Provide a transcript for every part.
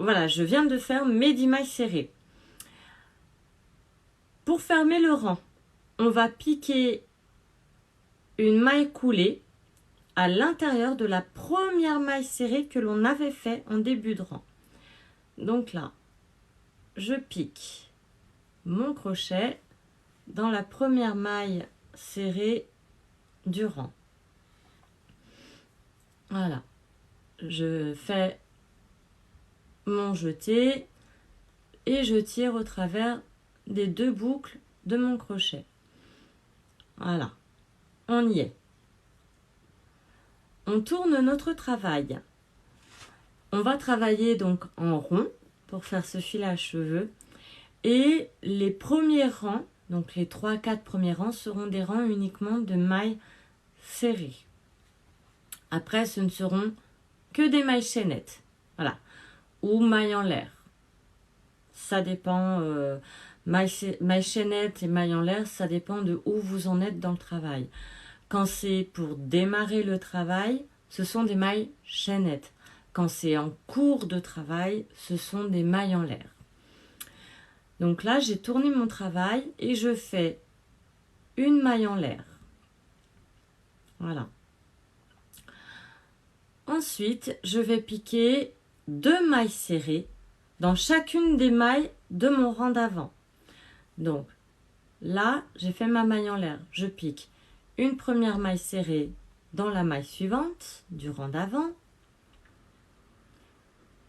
voilà, je viens de faire mes 10 mailles serrées. Pour fermer le rang, on va piquer une maille coulée à l'intérieur de la première maille serrée que l'on avait fait en début de rang. Donc là, je pique mon crochet dans la première maille serrée du rang. Voilà, je fais mon jeté et je tire au travers des 2 boucles de mon crochet. Voilà, on y est. On tourne notre travail. On va travailler donc en rond pour faire ce fil à cheveux. Et les premiers rangs, donc les 3-4 premiers rangs, seront des rangs uniquement de mailles serrées. Après, ce ne seront que des mailles chaînettes. Voilà. Ou mailles en l'air. Ça dépend. Mailles chaînettes et mailles en l'air, ça dépend de où vous en êtes dans le travail. Quand c'est pour démarrer le travail, ce sont des mailles chaînettes. Quand c'est en cours de travail, ce sont des mailles en l'air. Donc là, j'ai tourné mon travail et je fais une maille en l'air. Voilà. Ensuite, je vais piquer 2 mailles serrées dans chacune des mailles de mon rang d'avant. Donc là, j'ai fait ma maille en l'air. Je pique une première maille serrée dans la maille suivante du rang d'avant.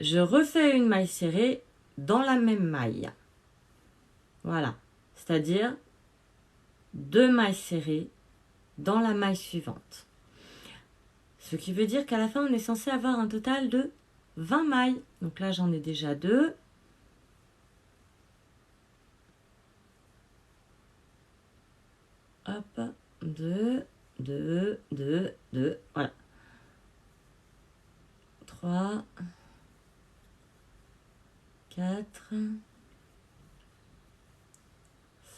Je refais une maille serrée dans la même maille. Voilà, c'est-à-dire 2 mailles serrées dans la maille suivante. Ce qui veut dire qu'à la fin, on est censé avoir un total de 20 mailles. Donc là, j'en ai déjà 2. Hop, 2, 2, 2, 2, voilà. 3, 4,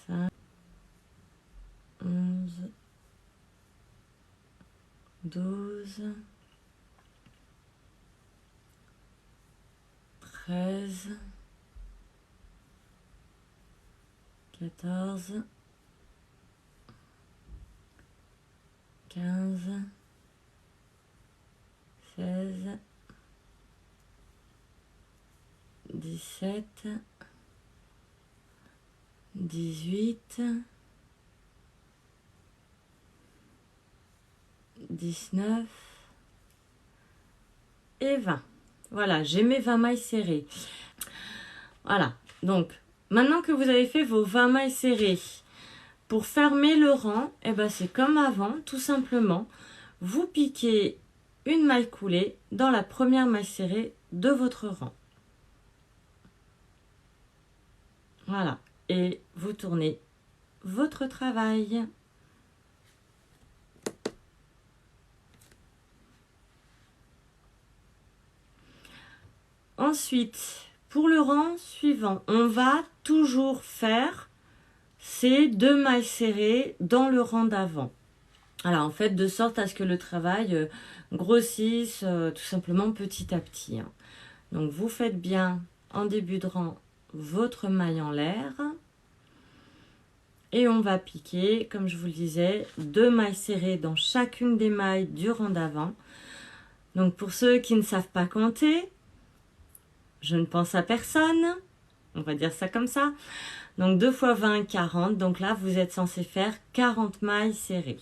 5, 11, 12, 13, 14, 15, 16, 17, 18, 19 et 20. Voilà, j'ai mes 20 mailles serrées. Voilà, donc maintenant que vous avez fait vos 20 mailles serrées, pour fermer le rang, eh ben, c'est comme avant, tout simplement. Vous piquez une maille coulée dans la première maille serrée de votre rang. Voilà, et vous tournez votre travail. Ensuite, pour le rang suivant, on va toujours faire ces 2 mailles serrées dans le rang d'avant. Alors, en fait, de sorte à ce que le travail grossisse tout simplement petit à petit. Donc, vous faites bien en début de rang votre maille en l'air. Et on va piquer, comme je vous le disais, 2 mailles serrées dans chacune des mailles du rang d'avant. Donc, pour ceux qui ne savent pas compter, je ne pense à personne. On va dire ça comme ça. Donc 2 fois 20, 40. Donc là, vous êtes censé faire 40 mailles serrées.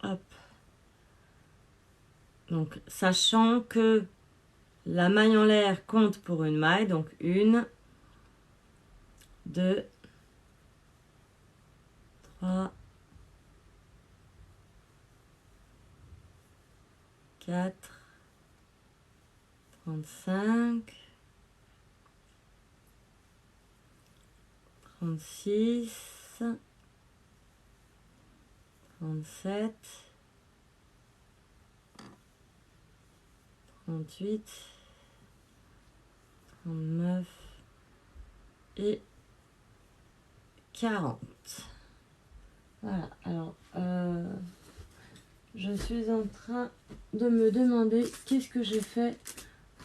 Hop. Donc, sachant que la maille en l'air compte pour une maille. Donc 1, 2, 3, 4, 35, 36, 37, 38, 39 et 40. Voilà, alors je suis en train de me demander qu'est-ce que j'ai fait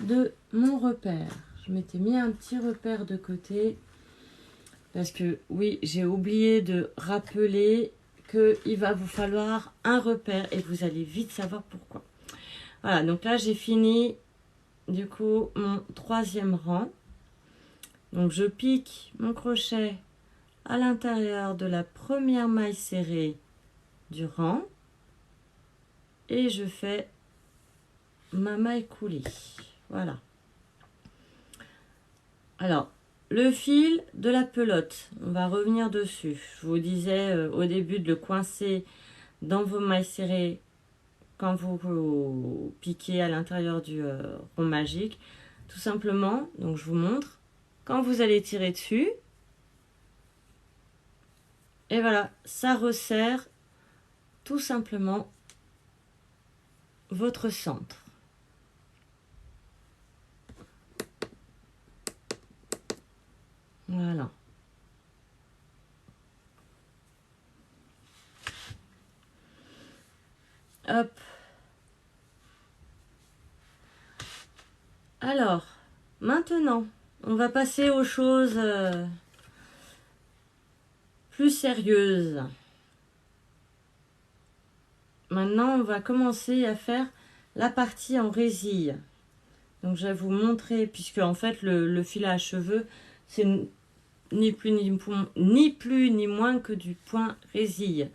de mon repère. Je m'étais mis un petit repère de côté parce que oui, j'ai oublié de rappeler qu'il va vous falloir un repère et vous allez vite savoir pourquoi. Voilà, donc là j'ai fini du coup mon troisième rang. Donc je pique mon crochet à l'intérieur de la première maille serrée du rang et je fais ma maille coulée. Voilà. Alors, le fil de la pelote, on va revenir dessus. Je vous disais au début de le coincer dans vos mailles serrées quand vous piquez à l'intérieur du rond magique. Tout simplement, donc je vous montre, quand vous allez tirer dessus, et voilà, ça resserre tout simplement votre centre. Voilà. Hop. Alors, maintenant, on va passer aux choses plus sérieuses. Maintenant, on va commencer à faire la partie en résille. Donc, je vais vous montrer, puisque en fait, le fil à cheveux, c'est ni plus ni moins que du point résille.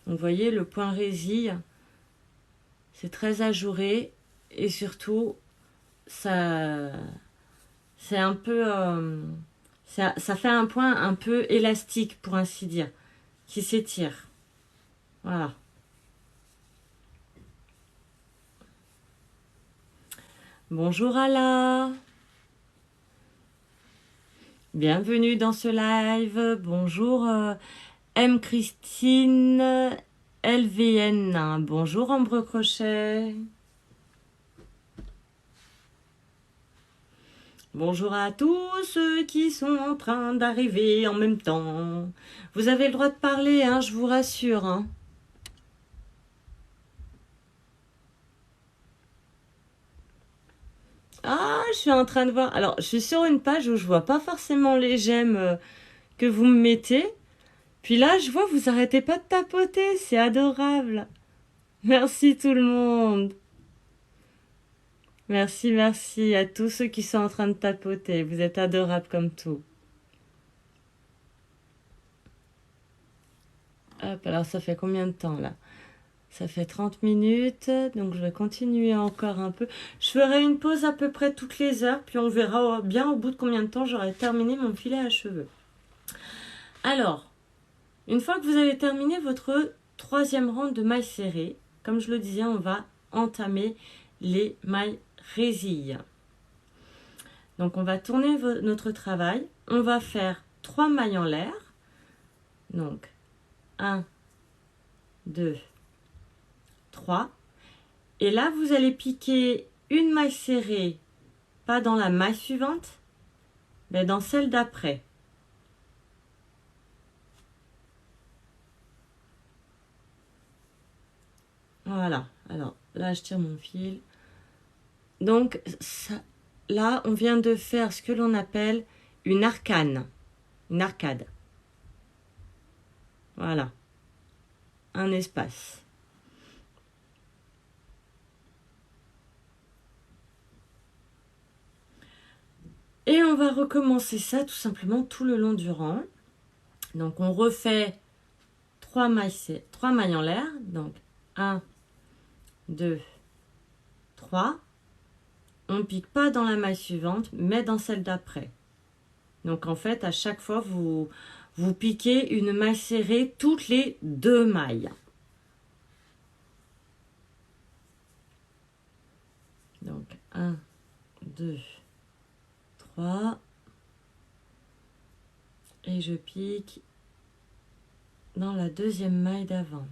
Donc, vous voyez, le point résille, c'est très ajouré et surtout, ça, c'est un peu, ça fait un point un peu élastique, pour ainsi dire, qui s'étire. Voilà. Bonjour Ala. Bienvenue dans ce live. Bonjour M. Christine LVN. Bonjour Ambre Crochet. Bonjour à tous ceux qui sont en train d'arriver en même temps. Vous avez le droit de parler, hein, je vous rassure. Hein. Ah, je suis en train de voir. Alors, je suis sur une page où je vois pas forcément les j'aime que vous me mettez. Puis là, je vois, vous arrêtez pas de tapoter. C'est adorable. Merci tout le monde. Merci, merci à tous ceux qui sont en train de tapoter. Vous êtes adorables comme tout. Hop, alors ça fait combien de temps là? Ça fait 30 minutes, donc je vais continuer encore un peu. Je ferai une pause à peu près toutes les heures, puis on verra bien au bout de combien de temps j'aurai terminé mon filet à cheveux. Alors, une fois que vous avez terminé votre troisième rang de mailles serrées, comme je le disais, on va entamer les mailles résilles. Donc on va tourner notre travail. On va faire 3 mailles en l'air. Donc 1, 2, 3. Et là, vous allez piquer une maille serrée, pas dans la maille suivante, mais dans celle d'après. Voilà. Alors là, je tire mon fil. Donc ça, là, on vient de faire ce que l'on appelle une arcane. Une arcade. Voilà. Un espace. Et on va recommencer ça tout simplement tout le long du rang. Donc on refait 3 mailles en l'air. Donc 1, 2, 3. On ne pique pas dans la maille suivante, mais dans celle d'après. Donc en fait, à chaque fois, vous piquez une maille serrée toutes les 2 mailles. Donc 1, 2, 3. Et je pique dans la deuxième maille d'avant.